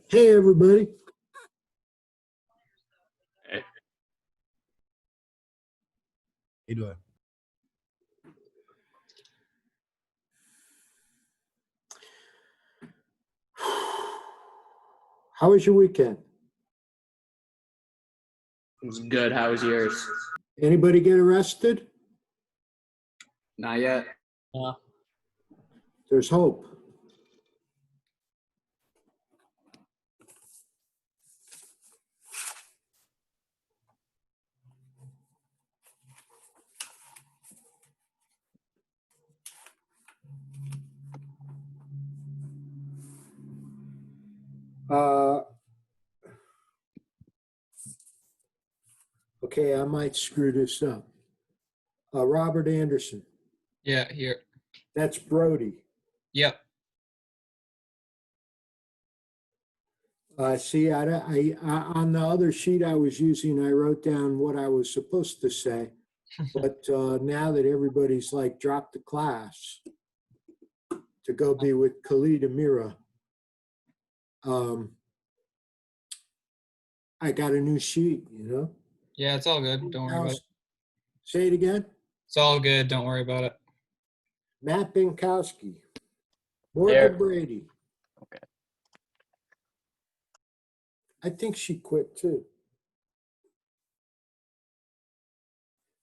Hey, everybody. Hey. How you doing? How was your weekend? It was good. How was yours? Anybody get arrested? Not yet. There's hope. Okay, I might screw this up. Robert Anderson. Yeah, here. That's Brody. Yep. See, I on the other sheet I was using, I wrote down what I was supposed to say. But now that everybody's like dropped the class to go be with Khalid Amira, I got a new sheet, you know? Yeah, it's all good. Don't worry about it. Say it again. It's all good. Don't worry about it. Matt Binkowski. Morgan Brady. Okay. I think she quit too.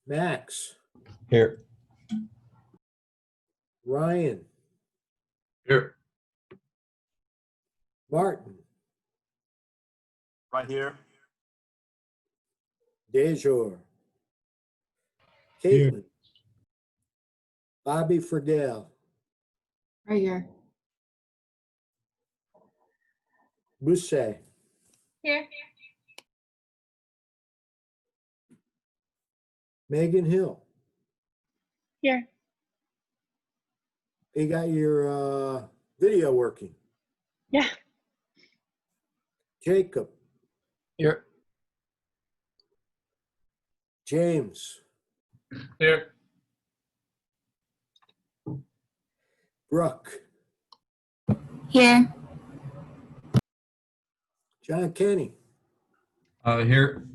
Max. Here. Ryan. Here. Martin. Right here. Dejor. Here. Caitlin. Bobby Friedel. Right here. Busse. Here. Megan Hill. Here. You got your video working. Yeah. Jacob. Here. James. Here. Brooke. Here. John Kenny. Here.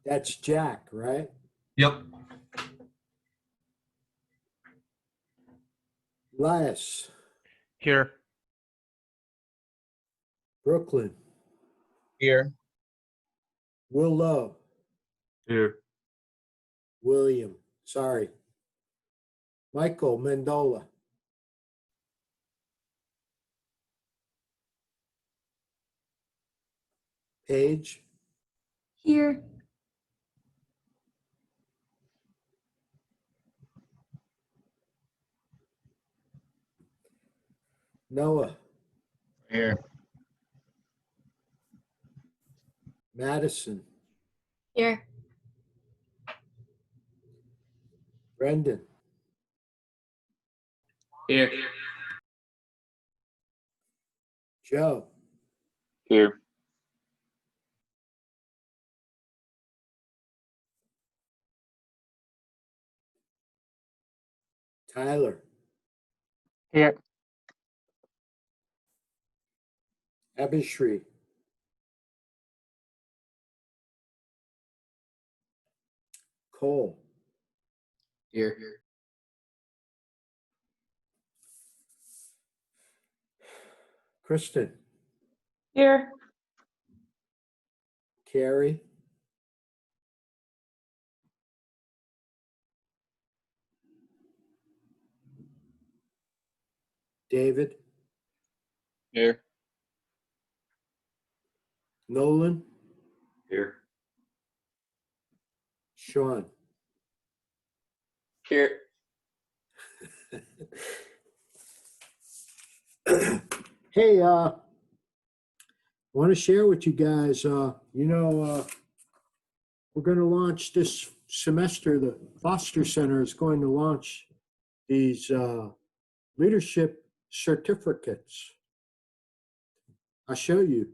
That's Jack, right? Yep. Elias. Here. Brooklyn. Here. Will Lowe. Here. William. Sorry. Michael Mendola. Paige. Here. Noah. Here. Madison. Here. Brendan. Here. Joe. Here. Tyler. Here. Abishri. Cole. Here. Kristen. Here. Carrie. David. Here. Nolan. Here. Sean. Here. Hey, want to share with you guys, we're going to launch this semester, the Foster Center is going to launch these leadership certificates. I'll show you.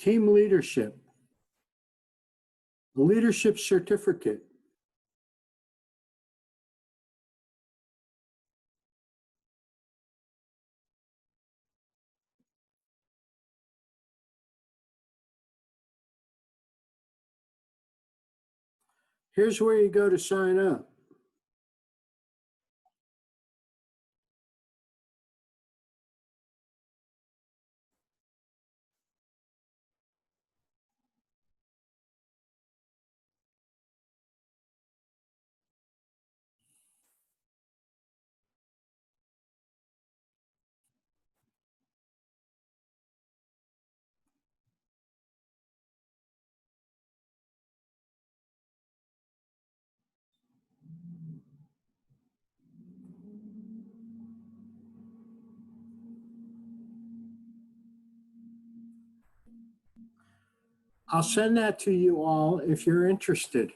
Team leadership. A leadership certificate. Here's where you go to sign up. I'll send that to you all if you're interested.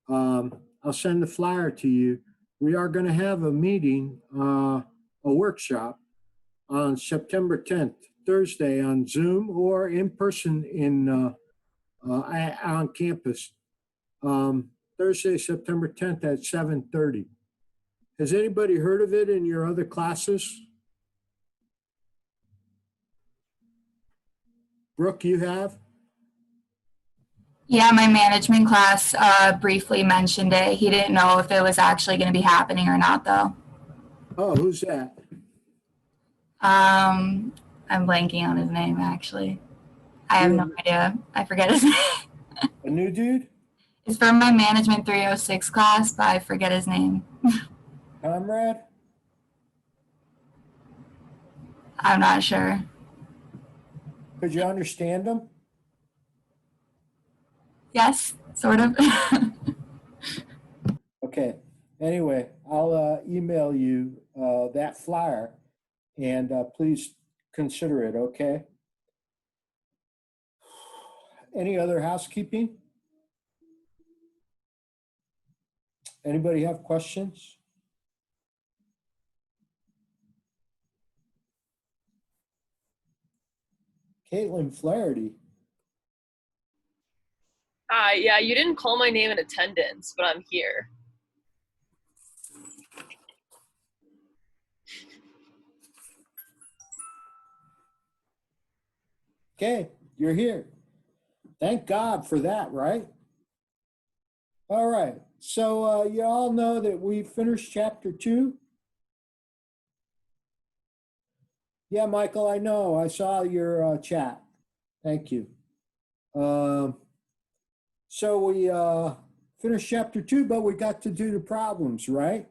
I'll send the flyer to you. We are going to have a meeting, a workshop on September 10th, Thursday on Zoom or in person on campus. Thursday, September 10th at 7:30. Has anybody heard of it in your other classes? Brooke, you have? Yeah, my management class briefly mentioned it. He didn't know if it was actually going to be happening or not, though. Oh, who's that? I'm blanking on his name, actually. I have no idea. I forget his name. A new dude? It's from my management 306 class, but I forget his name. Comrade? I'm not sure. Could you understand him? Yes, sort of. Okay. Anyway, I'll email you that flyer and please consider it, okay? Any other housekeeping? Anybody have questions? Caitlin Flaherty. Hi, yeah, you didn't call my name in attendance, but I'm here. Okay, you're here. Thank God for that, right? All right. So you all know that we finished chapter 2. Yeah, Michael, I know. I saw your chat. Thank you. So we finished chapter 2, but we got to do the problems, right?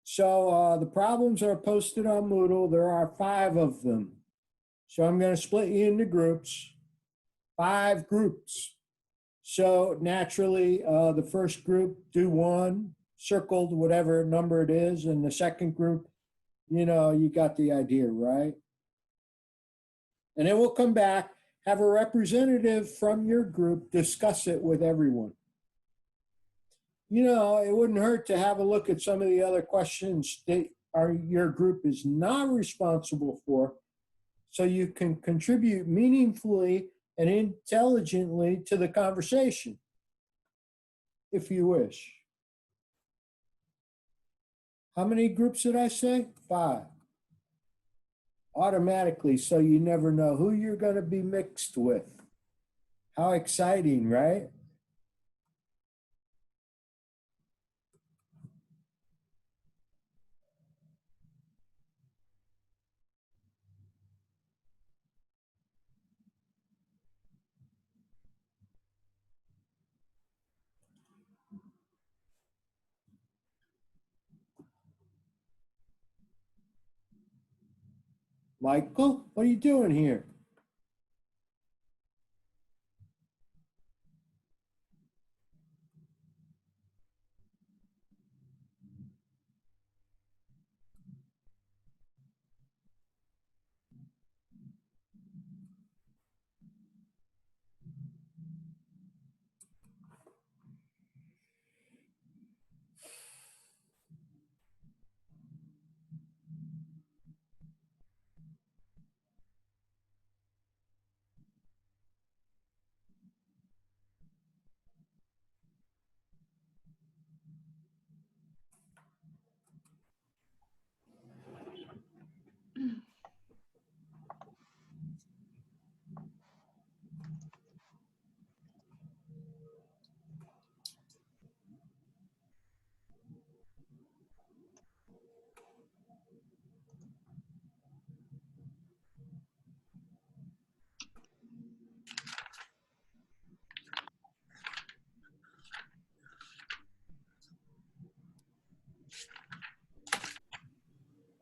So the problems are posted on Moodle. There are 5 of them. So I'm going to split you into groups, 5 groups. So naturally, the first group, do 1, circled whatever number it is. And the second group, you know, you got the idea, right? And then we'll come back, have a representative from your group discuss it with everyone. You know, it wouldn't hurt to have a look at some of the other questions that your group is not responsible for, so you can contribute meaningfully and intelligently to the conversation, if you wish. How many groups did I say? 5. Automatically, so you never know who you're going to be mixed with. How exciting, right? Michael, what are you doing here?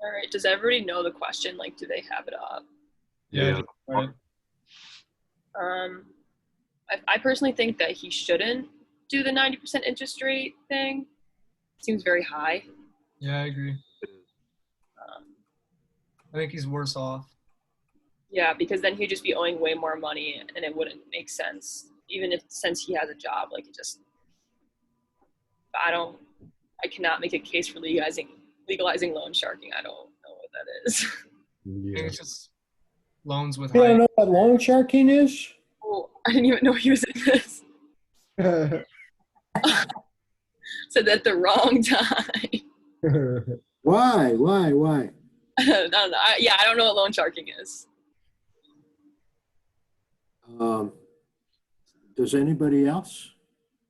All right. Does everybody know the question? Like, do they have it up? Yeah. Yeah. just start it. I personally think that he shouldn't do the 90% interest rate thing. Seems very high. Yeah, I agree. Um, I think he's worse off. yeah, because then he'd just be owing way more money, and it wouldn't make sense. Even if since he has a job, like it just, I cannot make a case for legalizing loan sharking. I don't know what that is. I think Yeah. it's just loans with You don't high. know what loan sharking is? Oh, I didn't even know he was in this. Said that at the wrong time. Why? I don't know. I don't know what loan sharking is. Does anybody else?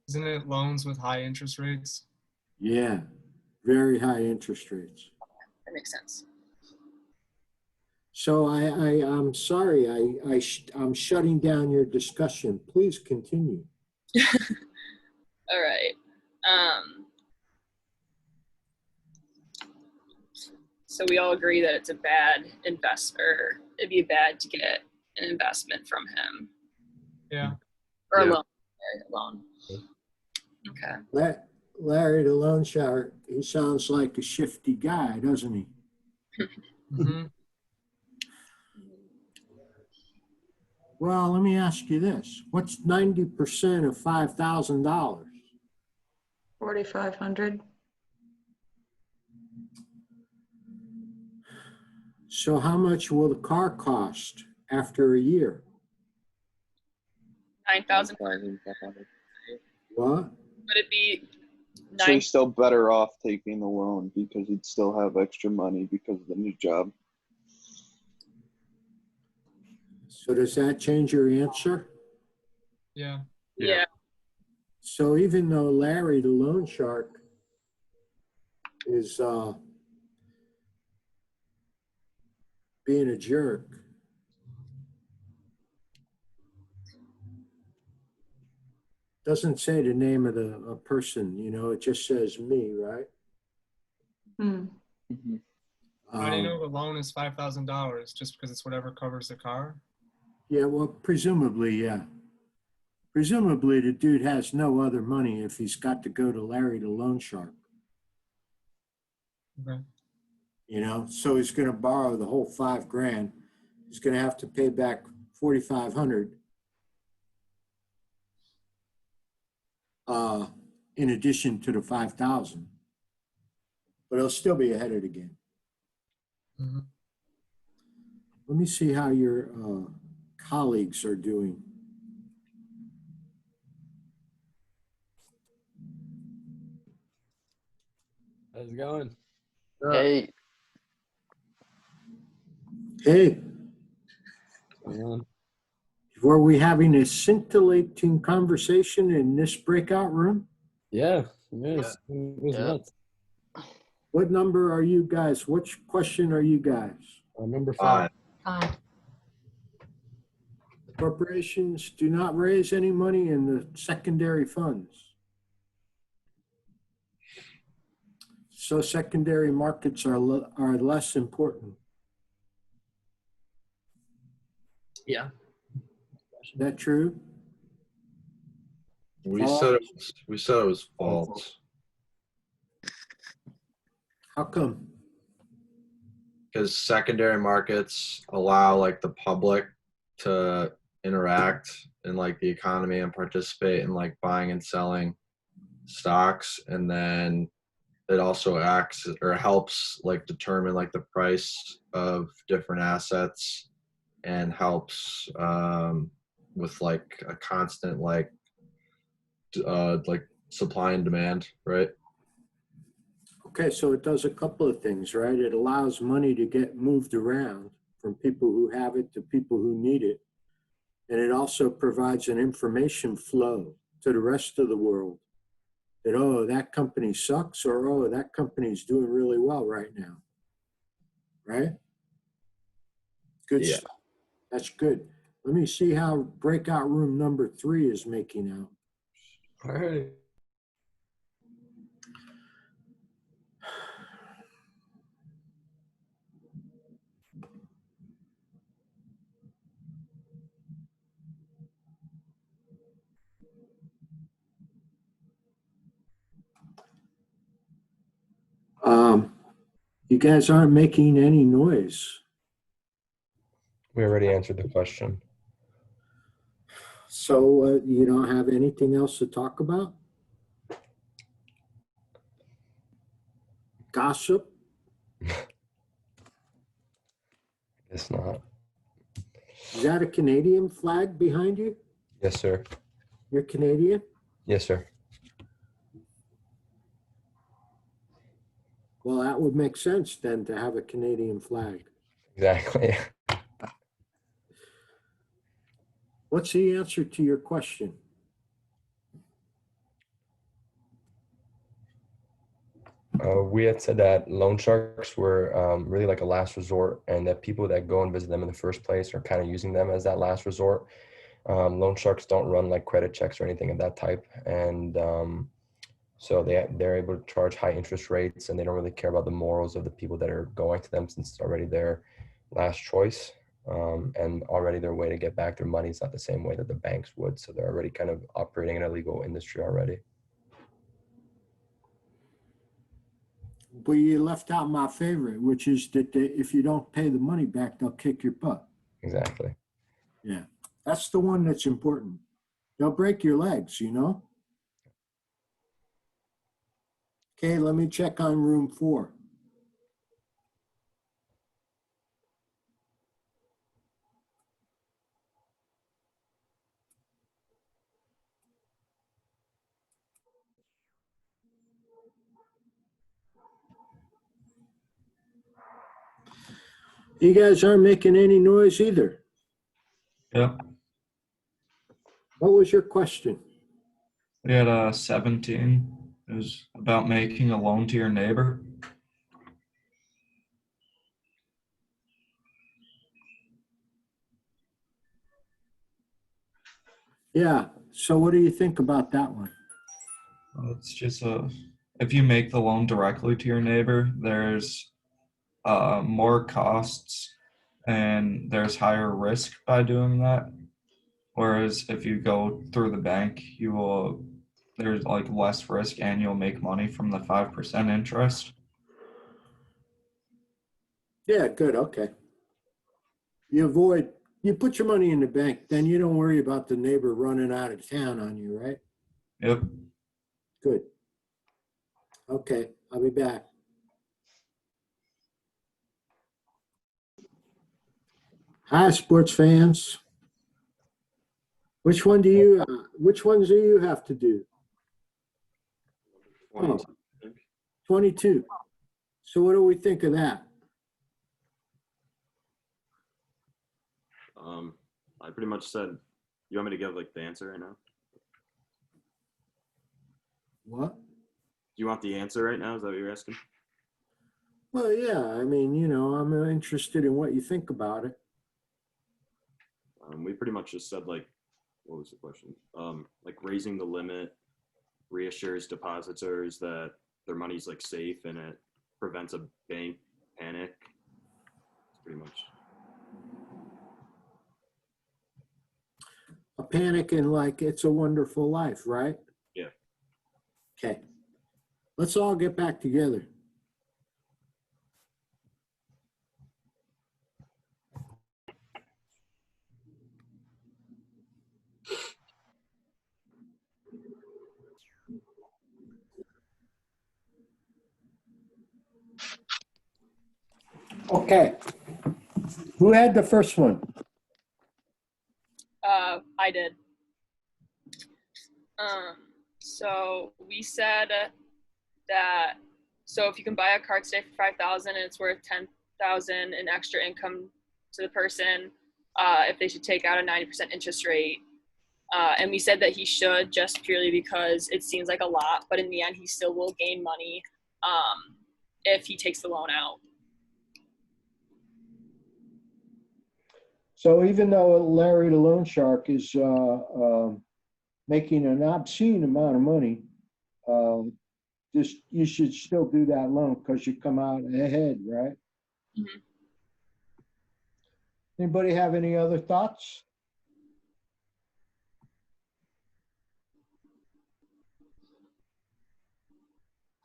Isn't it loans with high interest rates? Yeah, very high interest rates. That makes sense. So I'm sorry, I'm shutting down your discussion. Please continue. All right. So we all agree that it's a bad investor. It'd be bad to get an investment from him Yeah. or a Yeah. loan. Sorry, a loan. Okay. Larry, the loan shark, he sounds like a shifty guy, doesn't he? hmm Well, let me ask you this. What's 90% of $5,000? 4,500. So how much will the car cost after a year? 9,000. 9,500. What? Would it be So 9? he's still better off taking the loan because he'd still have extra money because of the new job. So does that change your answer? Yeah. Yeah. So even though Larry, the loan shark, is being a jerk, doesn't say the name of a person, it just says me, right? Hmm. How do you know Um, the loan is $5,000 just because it's whatever covers the car? Yeah, well, presumably, yeah. Presumably, the dude has no other money if he's got to go to Larry, the loan shark, Okay. So he's going to borrow the whole $5,000. He's going to have to pay back 4,500. In addition to the 5,000, but he'll still be ahead of the game. hmm Let me see how your colleagues are doing. How's it going? Hey, Hey, What's going on? were we having a scintillating conversation in this breakout room? Yeah, yes. It was Yeah. nuts. What number are you guys? Which question are you guys? Number 5. Corporations do not raise any money in the secondary funds. So secondary markets are less important. Yeah. Is that true? We said it was false How come? because secondary markets allow like the public to interact in like the economy and participate in like buying and selling stocks, and then it also acts or helps like determine like the price of different assets and helps with like a constant like supply and demand, right? Okay, so it does a couple of things, right? It allows money to get moved around from people who have it to people who need it. And it also provides an information flow to the rest of the world that, oh, that company sucks, or, oh, that company's doing really well right now. Right? Good Yeah. stuff. That's good. Let me see how breakout room number 3 is making out. All right. You guys aren't making any noise. We already answered the question. So you don't have anything else to talk about? Gossip? It's not. Is that a Canadian flag behind you? Yes, sir. You're Canadian? Yes, sir. Well, that would make sense then to have a Canadian flag. Exactly. What's the answer to your question? We had said that loan sharks were really like a last resort, and that people that go and visit them in the first place are kind of using them as that last resort. Loan sharks don't run like credit checks or anything of that type, and so they're able to charge high interest rates, and they don't really care about the morals of the people that are going to them, since it's already their last choice, and already their way to get back their money is not the same way that the banks would. So they're already kind of operating in a legal industry already. But you left out my favorite, which is that if you don't pay the money back, they'll kick your butt. Exactly. Yeah, that's the one that's important. They'll break your legs, you know? Okay, let me check on room 4. You guys aren't making any noise either. Yep. What was your question? We had 17. It was about making a loan to your neighbor. Yeah, so what do you think about that one? It's just if you make the loan directly to your neighbor, there's more costs and there's higher risk by doing that. Whereas if you go through the bank, there's like less risk and you'll make money from the 5% interest. Yeah, good, okay. You put your money in the bank, then you don't worry about the neighbor running out of town on you, right? Yep. Good. Okay, I'll be back. Hi, sports fans. Which ones do you have to do? 22, Oh, I think. 22. So what do we think of that? I pretty much said, you want me to give like the answer right now? What? Do you want the answer right now? Is that what you're asking? Well, yeah, I mean, I'm interested in what you think about it. We pretty much just said like, what was the question? Like raising the limit reassures depositors that their money's like safe, and it prevents a bank panic. It's pretty much. A panic in like It's a Wonderful Life, right? Yeah. Okay. Let's all get back together. Okay. Who had the first one? I did. So we said that if you can buy a car today for $5,000 and it's worth $10,000 in extra income to the person, if they should take out a 90% interest rate. And we said that he should, just purely because it seems like a lot, but in the end he still will gain money if he takes the loan out. So even though Larry the loan shark is making an obscene amount of money, you should still do that loan because you come out ahead, right? Mm-hmm. Anybody have any other thoughts?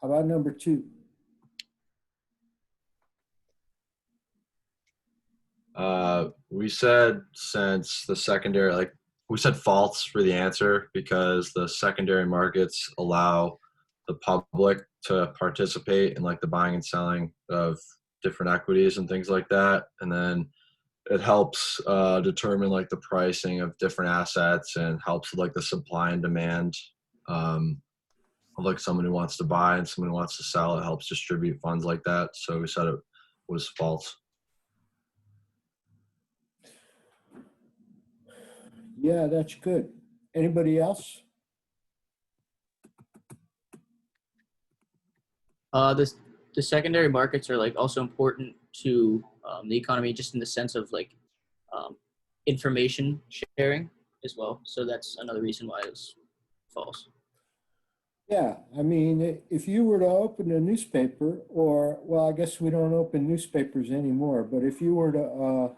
How about number 2? We said since the secondary, like we said false for the answer because the secondary markets allow the public to participate in like the buying and selling of different equities and things like that. And then it helps determine like the pricing of different assets and helps with like the supply and demand of like someone who wants to buy and someone who wants to sell. It helps distribute funds like that. So we said it was false. Yeah, that's good. Anybody else? The secondary markets are like also important to the economy, just in the sense of like information sharing as well. So that's another reason why it's false. Yeah, I mean, if you were to open a newspaper, or, well, I guess we don't open newspapers anymore, but if you were to,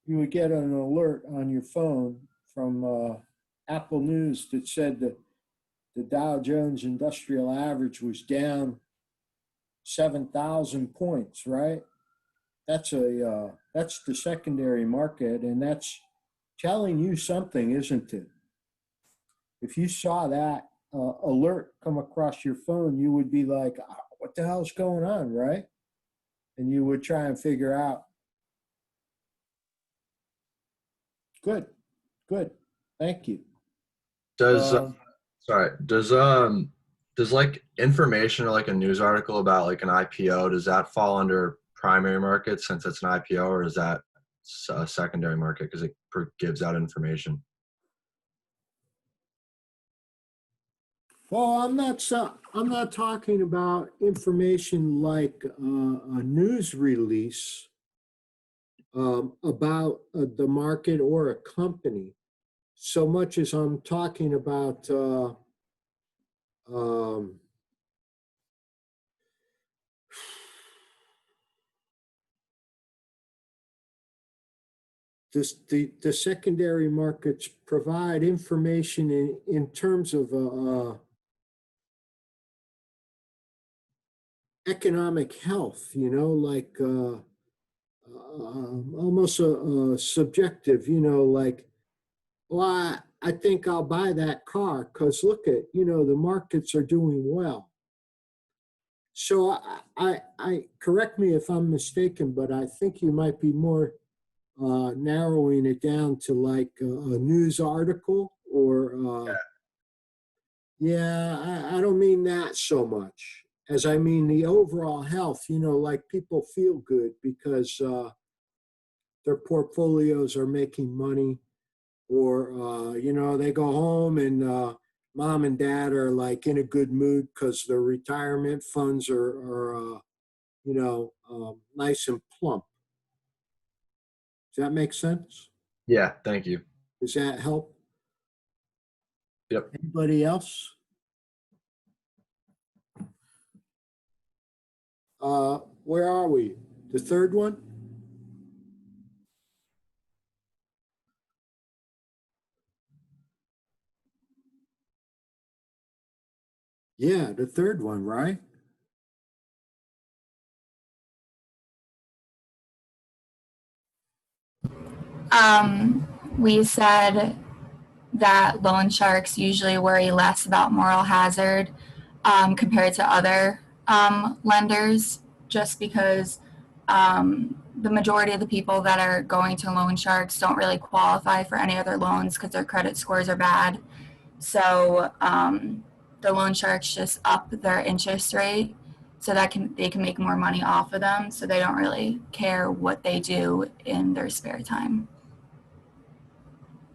you would get an alert on your phone from Apple News that said that the Dow Jones Industrial Average was down 7,000 points, right? That's the secondary market, and that's telling you something, isn't it? If you saw that alert come across your phone, you would be like, "Oh, what the hell's going on," right? And you would try and figure out. Good, good. Thank you. Does does like information or like a news article about like an IPO, does that fall under primary market since it's an IPO, or is that a secondary market because it gives out information? Well, I'm not talking about information like a news release about the market or a company, so much as I'm talking about the secondary markets provide information in terms of economic health, like almost subjective, like, well, I think I'll buy that car because look at, the markets are doing well. So I correct me if I'm mistaken, but I think you might be more narrowing it down to like a news article or, I don't mean that so much as I mean the overall health, like people feel good because their portfolios are making money, or, they go home and mom and dad are like in a good mood because their retirement funds are nice and plump. Does that make sense? Yeah, thank you. Does that help? Yep. Anybody else? Where are we? The third one? Yeah, the third one, right? We said that loan sharks usually worry less about moral hazard compared to other lenders, just because the majority of the people that are going to loan sharks don't really qualify for any other loans because their credit scores are bad. So the loan sharks just up their interest rate so that they can make more money off of them, so they don't really care what they do in their spare time.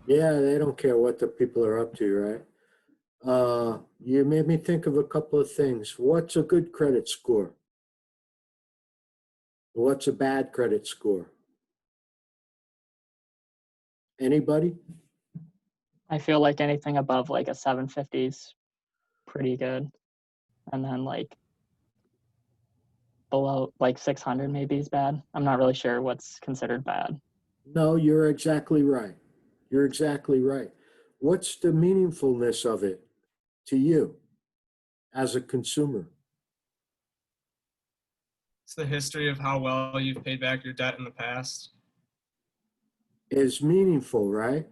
Yeah, they don't care what the people are up to, right? You made me think of a couple of things. What's a good credit score? What's a bad credit score? Anybody? I feel like anything above like a 750 is pretty good. And then like below like 600 maybe is bad. I'm not really sure what's considered bad. No, you're exactly right. You're exactly right. What's the meaningfulness of it to you as a consumer? It's the history of how well you've paid back your debt in the past. Is meaningful, right?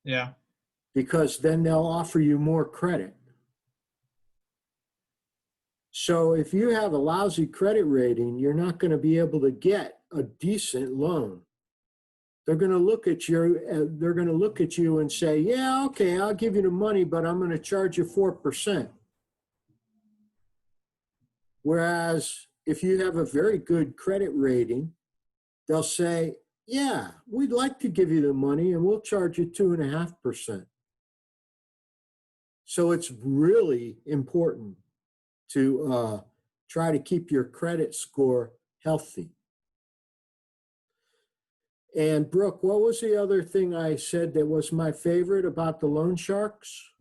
Yeah. Because then they'll offer you more credit. So if you have a lousy credit rating, you're not going to be able to get a decent loan. They're going to look at you. They're going to look at you and say, "Yeah, okay, I'll give you the money, but I'm going to charge you 4%." Whereas if you have a very good credit rating, they'll say, "Yeah, we'd like to give you the money, and we'll charge you 2.5%." So it's really important to try to keep your credit score healthy. And Brooke, what was the other thing I said that was my favorite about the loan sharks?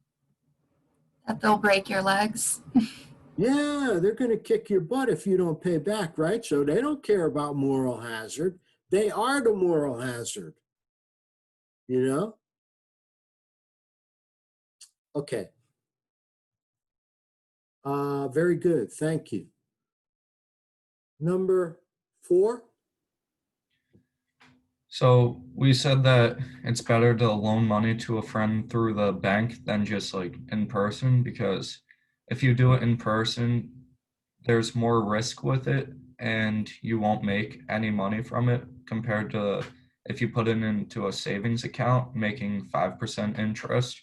That they'll break your legs. Yeah, they're going to kick your butt if you don't pay back, right? So they don't care about moral hazard. They are the moral hazard, you know? Okay. Very good. Thank you. Number 4. So we said that it's better to loan money to a friend through the bank than just like in person, because if you do it in person, there's more risk with it and you won't make any money from it compared to if you put it into a savings account making 5% interest.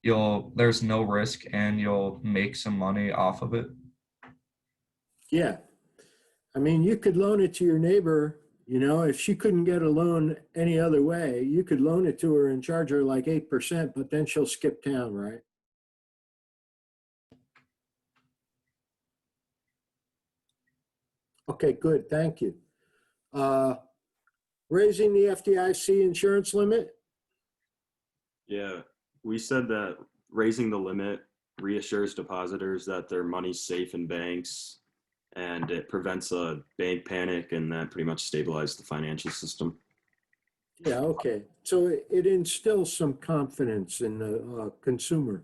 There's no risk and you'll make some money off of it. Yeah. I mean, you could loan it to your neighbor, you know, if she couldn't get a loan any other way, you could loan it to her and charge her like 8%, but then she'll skip town, right? Okay, good. Thank you. Raising the FDIC insurance limit. Yeah, we said that raising the limit reassures depositors that their money's safe in banks, and it prevents a bank panic, and that pretty much stabilizes the financial system. Yeah, okay. So it instills some confidence in the consumer.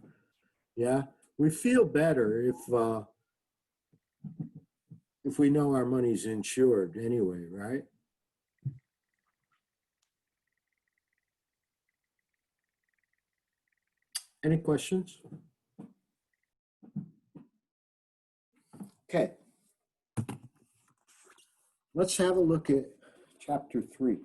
Yeah, we feel better if we know our money's insured anyway, right? Any questions? Okay. Let's have a look at chapter 3.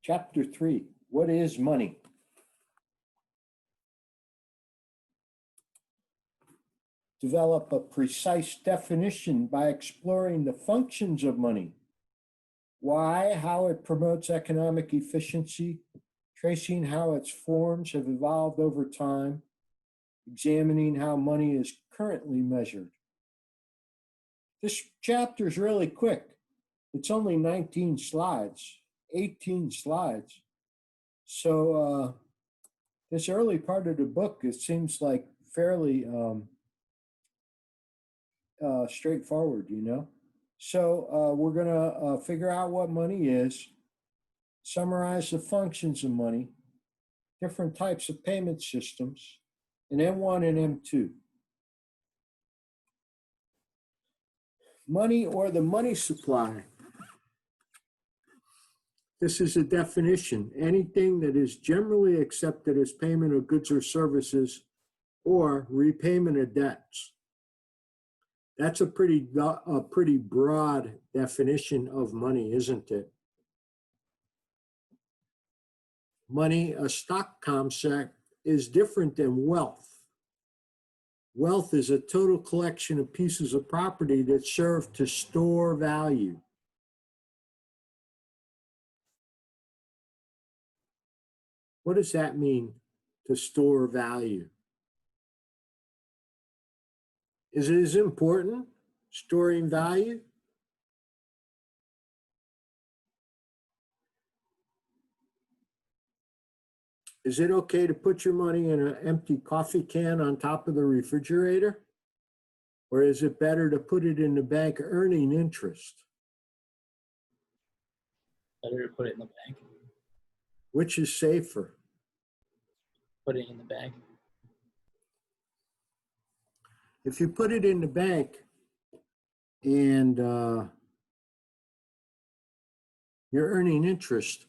Chapter 3, what is money? Develop a precise definition by exploring the functions of money. Why, how it promotes economic efficiency, tracing how its forms have evolved over time, examining how money is currently measured. This chapter is really quick. It's only 19 slides, 18 slides. So this early part of the book, it seems like fairly straightforward, you know? So we're going to figure out what money is, summarize the functions of money, different types of payment systems, and M1 and M2. Money or the money supply. This is a definition. Anything that is generally accepted as payment of goods or services or repayment of debts. That's a pretty broad definition of money, isn't it? Money, a stock concept, is different than wealth. Wealth is a total collection of pieces of property that serve to store value. What does that mean, to store value? Is it as important, storing value? Is it okay to put your money in an empty coffee can on top of the refrigerator? Or is it better to put it in the bank earning interest? Better to put it in the bank. Which is safer? Put it in the bank. If you put it in the bank and you're earning interest,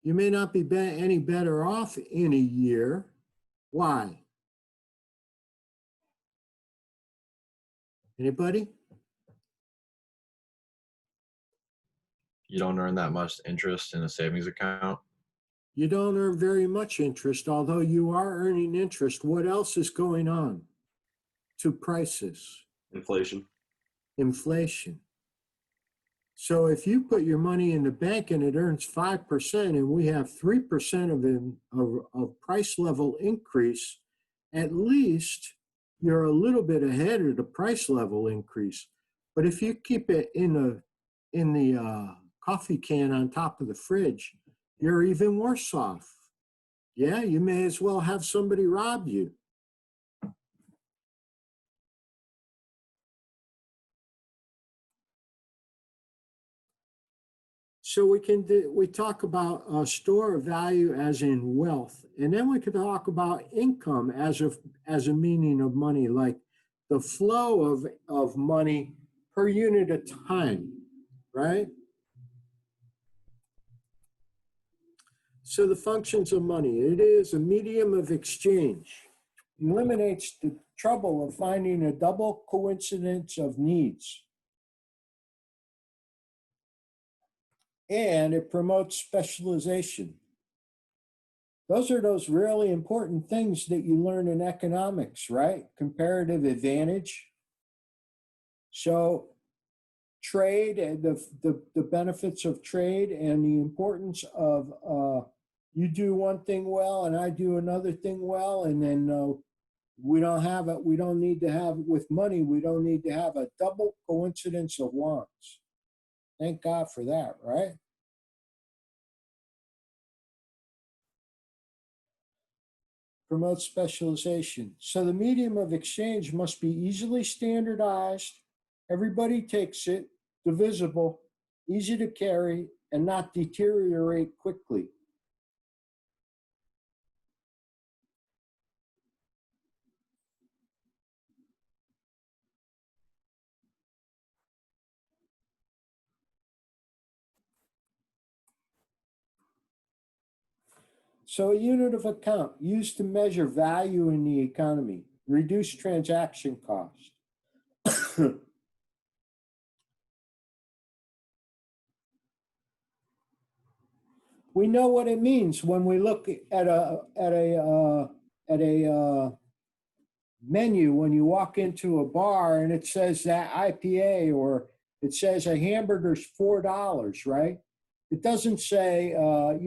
you may not be any better off in a year. Why? Anybody? You don't earn that much interest in a savings account. You don't earn very much interest, although you are earning interest. What else is going on to prices? Inflation. Inflation. So if you put your money in the bank and it earns 5% and we have 3% of price level increase, at least you're a little bit ahead of the price level increase. But if you keep it in the coffee can on top of the fridge, you're even worse off. Yeah, you may as well have somebody rob you. So we talk about a store of value as in wealth, and then we could talk about income as a meaning of money, like the flow of money per unit of time, right? So the functions of money, it is a medium of exchange. Eliminates the trouble of finding a double coincidence of needs. And it promotes specialization. Those are those really important things that you learn in economics, right? Comparative advantage. So trade and the benefits of trade and the importance of you do one thing well and I do another thing well, and then we don't need to have, with money, we don't need to have a double coincidence of wants. Thank God for that, right? Promotes specialization. So the medium of exchange must be easily standardized. Everybody takes it, divisible, easy to carry, and not deteriorate quickly. So a unit of account used to measure value in the economy, reduce transaction cost. We know what it means when we look at a menu when you walk into a bar and it says that IPA or it says a hamburger's $4, right? It doesn't say, a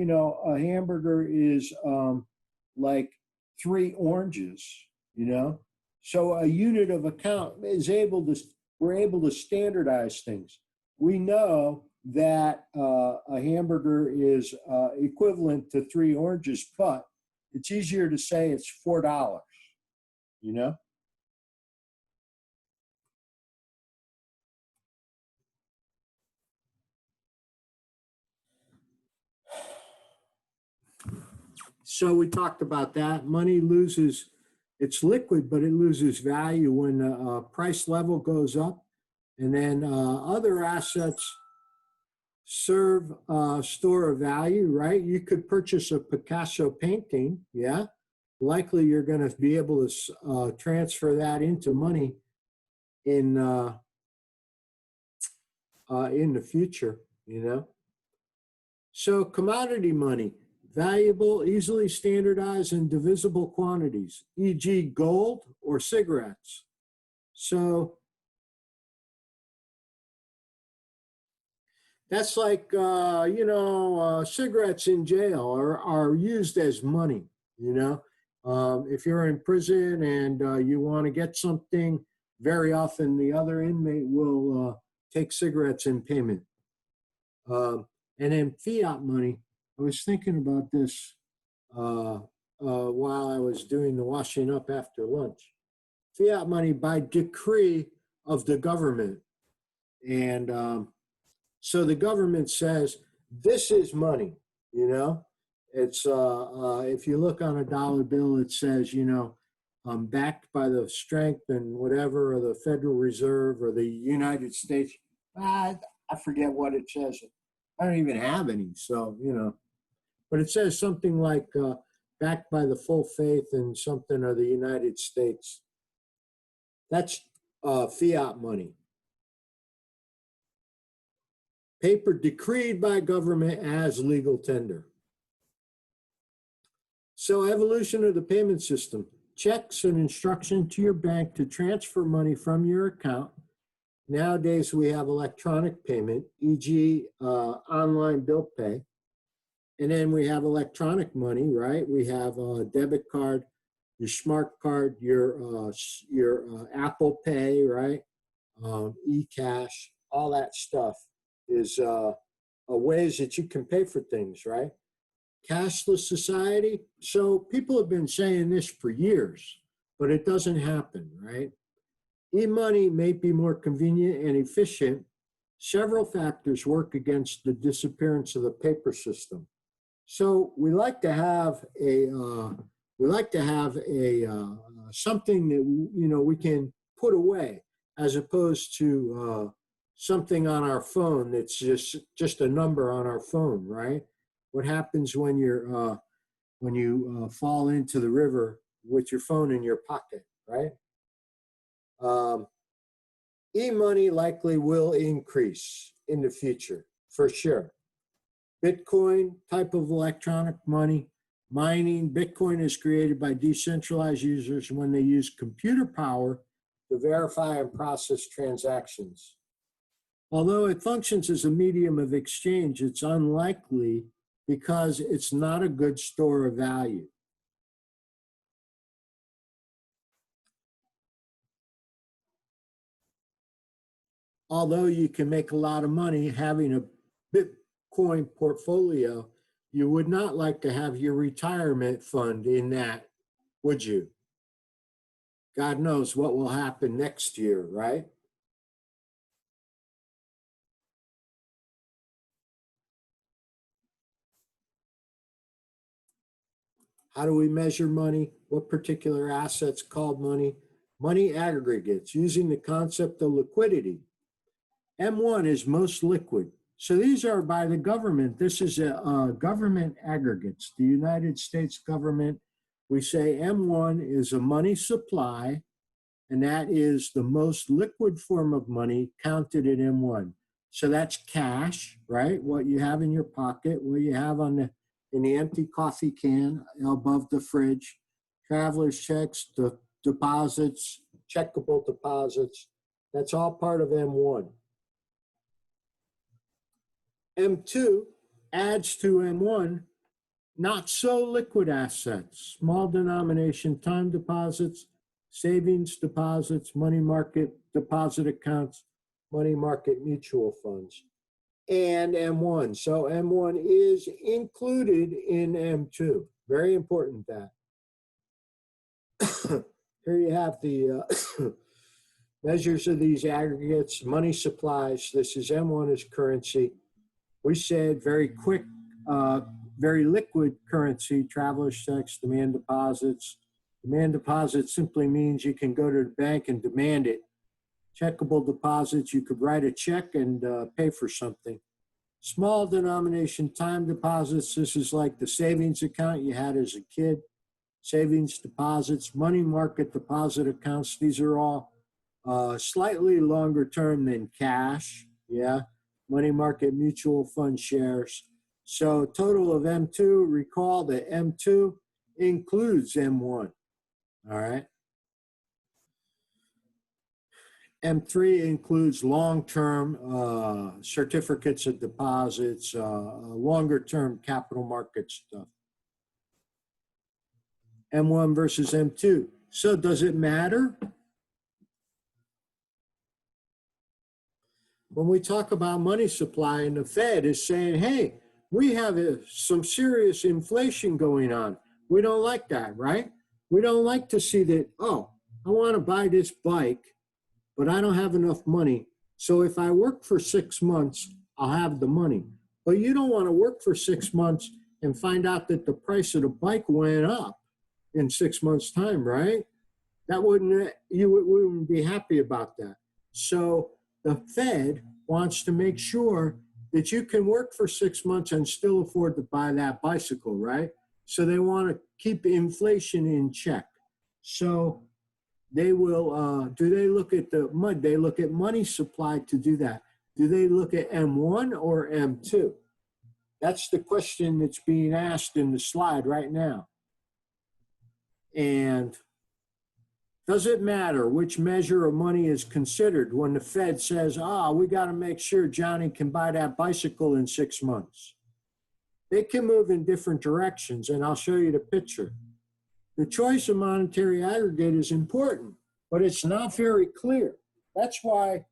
hamburger is like 3 oranges, So a unit of account we're able to standardize things. We know that a hamburger is equivalent to 3 oranges, but it's easier to say it's $4, So we talked about that. Money loses, it's liquid, but it loses value when the price level goes up. And then other assets serve store of value, right? You could purchase a Picasso painting, yeah. Likely you're going to be able to transfer that into money in the future, So commodity money. Valuable, easily standardized, and divisible quantities, e.g. gold or cigarettes. So that's like, cigarettes in jail are used as money, If you're in prison and you want to get something, very often the other inmate will take cigarettes in payment. And then fiat money. I was thinking about this. while I was doing the washing up after lunch. Fiat money by decree of the government. And so the government says, this is money, you know? It's, if you look on a dollar bill, it says, you know, backed by the strength and whatever of the Federal Reserve or the United States. I forget what it says. I don't even have any, so, you know. But it says something like backed by the full faith and something of the United States. That's fiat money. Paper decreed by government as legal tender. So evolution of the payment system. Checks an instruction to your bank to transfer money from your account. Nowadays, we have electronic payment, e.g. Online bill pay. And then we have electronic money, right? We have a debit card, your smart card, your Apple Pay, right? E-cash, all that stuff is ways that you can pay for things, right? Cashless society. So people have been saying this for years, but it doesn't happen, right? E-money may be more convenient and efficient. Several factors work against the disappearance of the paper system. So we like to have something that, you know, we can put away as opposed to something on our phone that's just a number on our phone, right? What happens when you fall into the river with your phone in your pocket, right? E-money likely will increase in the future, for sure. Bitcoin type of electronic money, mining. Bitcoin is created by decentralized users when they use computer power to verify and process transactions. Although it functions as a medium of exchange, it's unlikely because it's not a good store of value. Although you can make a lot of money having a Bitcoin portfolio, you would not like to have your retirement fund in that, would you? God knows what will happen next year, right? How do we measure money? What particular assets called money? Money aggregates using the concept of liquidity. M1 is most liquid. So these are by the government. This is a government aggregates. The United States government, we say M1 is a money supply, and that is the most liquid form of money counted at M1. So that's cash, right? What you have in your pocket, what you have in the empty coffee can above the fridge, traveler's checks, the deposits, checkable deposits. That's all part of M1. M2 adds to M1 not so liquid assets, small denomination time deposits, savings deposits, money market deposit accounts, money market mutual funds, and M1. So M1 is included in M2. Very important that. Here you have the measures of these aggregates, money supplies. This is M1 is currency. We said very quick, very liquid currency, traveler's checks, demand deposits. Demand deposit simply means you can go to the bank and demand it. Checkable deposits, you could write a check and pay for something. Small denomination time deposits, this is like the savings account you had as a kid. Savings deposits, money market deposit accounts, these are all slightly longer term than cash, yeah. Money market mutual fund shares. So total of M2, recall that M2 includes M1, all right? M3 includes long-term certificates of deposits, longer-term capital market stuff. M1 versus M2. So does it matter? When we talk about money supply and the Fed is saying, hey, we have some serious inflation going on. We don't like that, right? We don't like to see that, oh, I want to buy this bike, but I don't have enough money. So if I work for 6 months, I'll have the money. But you don't want to work for 6 months and find out that the price of the bike went up in 6 months' time, right? You wouldn't be happy about that. So the Fed wants to make sure that you can work for 6 months and still afford to buy that bicycle, right? So they want to keep inflation in check. So they will, do they look at they look at money supply to do that. Do they look at M1 or M2? That's the question that's being asked in the slide right now. And does it matter which measure of money is considered when the Fed says, we got to make sure Johnny can buy that bicycle in 6 months? They can move in different directions, and I'll show you the picture. The choice of monetary aggregate is important, but it's not very clear. That's why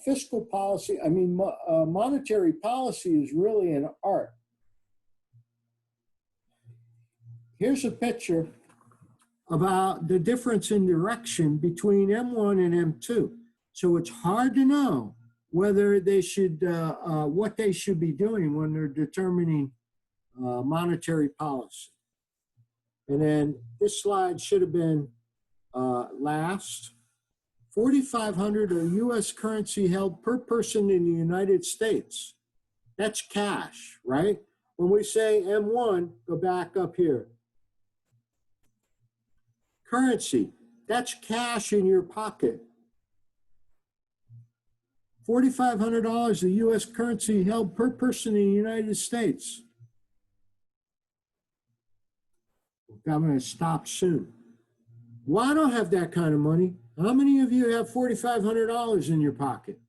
fiscal policy, monetary policy is really an art. Here's a picture about the difference in direction between M1 and M2. So it's hard to know whether they should, what they should be doing when they're determining monetary policy. And then this slide should have been last. 4,500 of U.S. currency held per person in the United States. That's cash, right? When we say M1, go back up here. Currency, that's cash in your pocket. $4,500 of U.S. currency held per person in the United States. I'm going to stop soon. Well, I don't have that kind of money. How many of you have $4,500 in your pocket?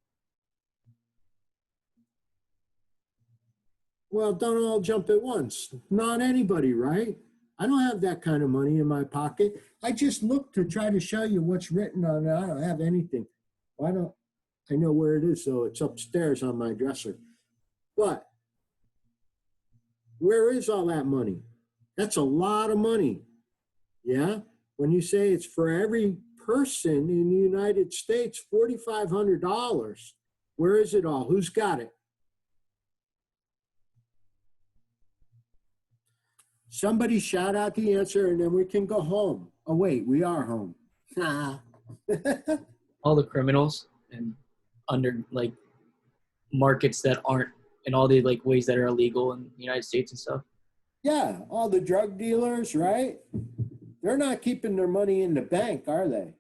Well, don't all jump at once. Not anybody, right? I don't have that kind of money in my pocket. I just looked to try to show you what's written on it. I don't have anything. I know where it is, though. It's upstairs on my dresser. But where is all that money? That's a lot of money. Yeah? When you say it's for every person in the United States, $4,500, where is it all? Who's got it? Somebody shout out the answer and then we can go home. Oh, wait, we are home. All the criminals and under like markets that aren't in all the like ways that are illegal in the United States and stuff. Yeah, all the drug dealers, right? They're not keeping their money in the bank, are they?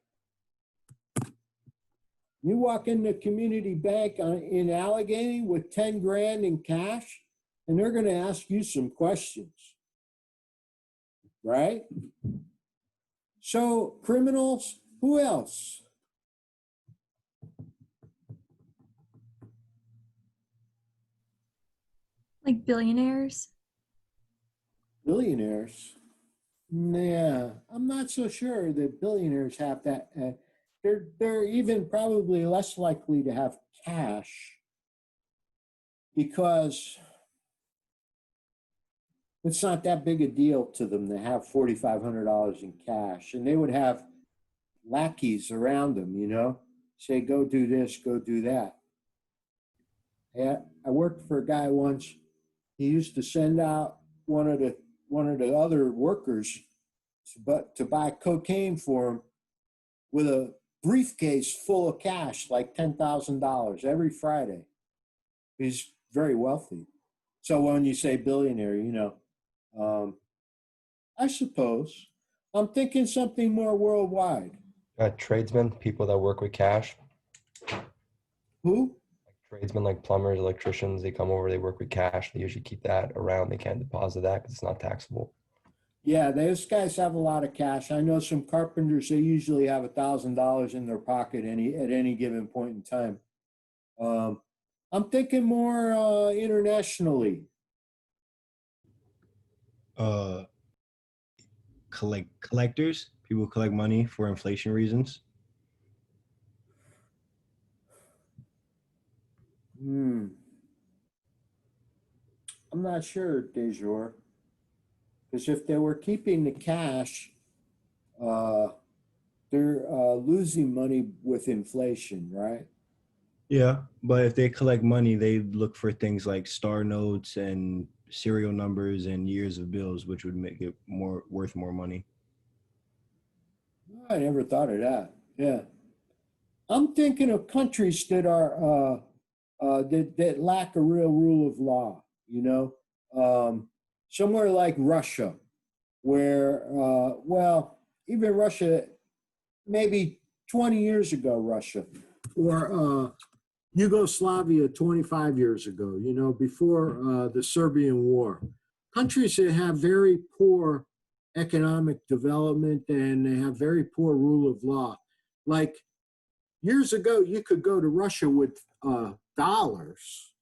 You walk in the community bank in Allegheny with 10 grand in cash, and they're going to ask you some questions, right? So criminals, who else? Like billionaires? Billionaires? Yeah, I'm not so sure that billionaires have that. They're even probably less likely to have cash because it's not that big a deal to them to have $4,500 in cash. And they would have lackeys around them, you know, say, go do this, go do that. Yeah, I worked for a guy once. He used to send out one of the other workers to buy cocaine for him with a briefcase full of cash, like $10,000 every Friday. He's very wealthy. So when you say billionaire, you know, I suppose I'm thinking something more worldwide. Tradesmen, people that work with cash. Who? Tradesmen like plumbers, electricians, they come over, they work with cash. They usually keep that around. They can't deposit that because it's not taxable. Yeah, those guys have a lot of cash. I know some carpenters, they usually have $1,000 in their pocket at any given point in time. I'm thinking more internationally. Collectors, people who collect money for inflation reasons. I'm not sure, Dejour. Because if they were keeping the cash, they're losing money with inflation, right? Yeah, but if they collect money, they look for things like star notes and serial numbers and years of bills, which would make it more worth more money. I never thought of that. Yeah. I'm thinking of countries that are that lack a real rule of law, you know, somewhere like Russia, where well, even Russia, maybe 20 years ago, Russia, or Yugoslavia 25 years ago, you know, before the Serbian War. Countries that have very poor economic development and they have very poor rule of law. Like years ago, you could go to Russia with dollars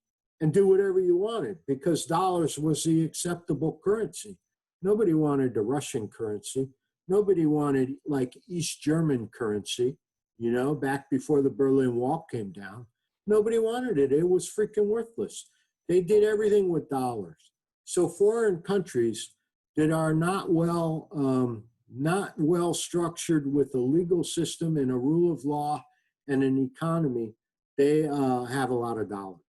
and do whatever you wanted because dollars was the acceptable currency. Nobody wanted the Russian currency. Nobody wanted like East German currency, you know, back before the Berlin Wall came down. Nobody wanted it. It was freaking worthless. They did everything with dollars. So foreign countries that are not well structured with a legal system and a rule of law and an economy, they have a lot of dollars.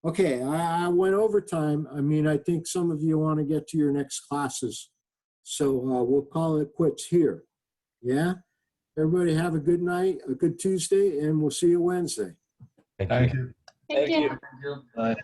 Okay, I went over time. I mean, I think some of you want to get to your next classes. So we'll call it quits here. Yeah? Everybody have a good night, a good Tuesday, and we'll see you Wednesday. Thank you. Thank you. Bye.